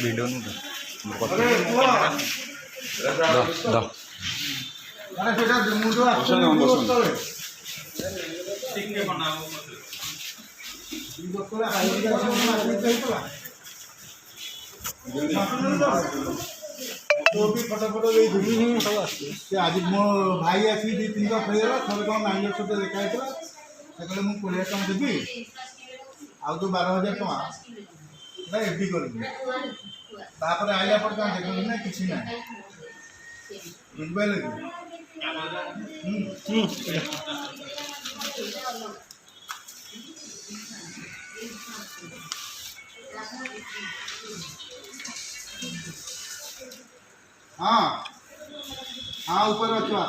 video नहीं तो भी फटाफट आज मो भाई आसी दी तीन फेगला थोड़े कौन मैनेजर सहित देखाई से कहले मुझे 20,000 टଙ୍କା देवी आउ तो 12,000 टଙ୍କା एफडी कर आइला पर क्या देख ना कि ना बुझे हाँ हाँ ऊपर रखवा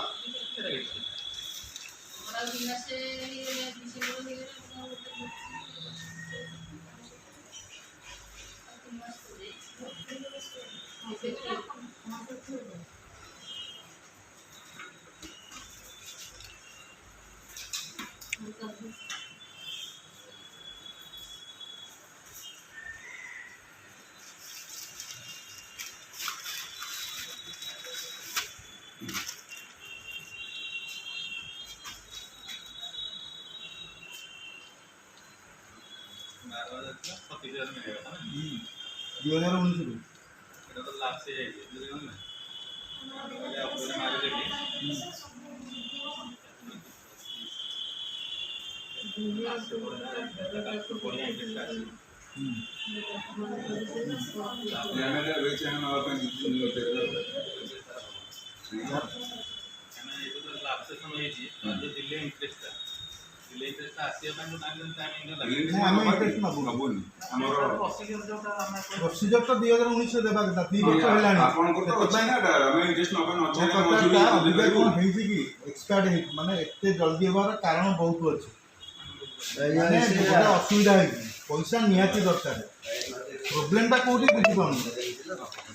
दो हजार 2019 देवा कथा 3 वर्ष हेलानी एक्सपायर्ड माने एते जल्दी होबार कारण बहुत अच्छे असुविधा है पैसा निहाती दरकार प्रोब्लेमटा कौटी बुझी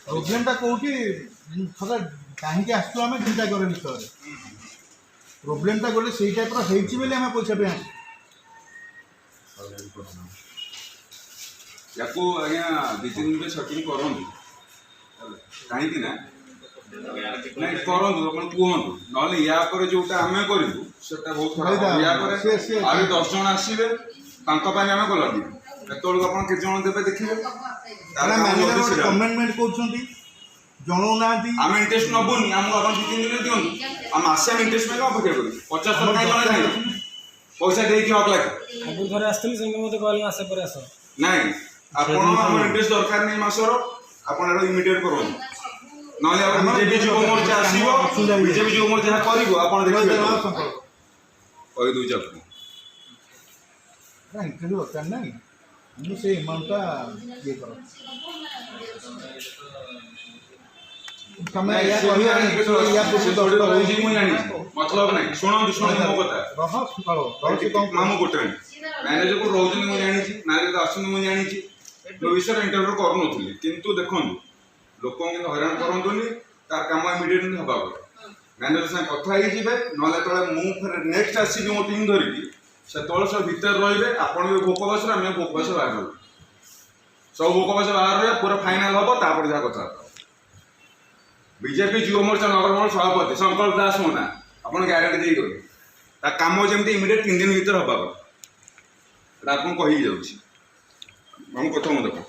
प्रोब्लेमटा कौटी थोड़ा कहीं आसू आम चिंता कर विषय प्रोब्लेमटा गले से टाइप बोली आम पैसा पे या दी तीन दिन सेटिंग करूँ कहीं ना नहीं करूँ अपन कहतु ना या जोटा आम करूँ से बहुत खराब या 10 जन आसवे आम कल एतल आप केत जन देवे देखिए कमेंटमेंट कर जनाऊना आम इंटरेस्ट नबुनि आमको आप 2-3 दिन दिखाँ आम आसे इंटरेस्ट में अपेक्षा करूँ 50 टका जन पैसा देकी हक लगे घर आस नहीं आपन इंटरेस्ट दरकार नहीं मासर आपन इमिडिएट करो ना बीजेपी जो मोर्चा आसो बीजेपी जो मोर्चा करिवो आपन देखिबे कहि दउ जब नहीं इंटरेस्ट दरकार नहीं हम से अमाउंटटा ये करो समय या कहि या कुछ दौड़ रोजी मु जानी मतलब नहीं सुनो मो कथा रह करो रोजी कम मामू गोटे मैनेजर को रोजी मु जानी छी मैनेजर आसुन मु जानी छी विषय इंटरव्यू करूँ किंतु देखो लोक हईराण करूँ तार कम इमिडिएट हवा मैनेजर साथ कथी ना मुझे नेक्स्ट आसि मो टीम धरिकी से सब भितर रे आपड़ भी भोकवास आम भोकवास बाहर सब भोकवास बाहर रहा पूरा फाइनाल हम तापर जहाँ कथा बीजेपी युव मोर्चा नगर मंडल सभापति संकल्प दास मो ना आप ग्यारंटी दे कम जमी इमिडिएट 3 दिन भर हवा आप कही जाऊँ हम कथा देखो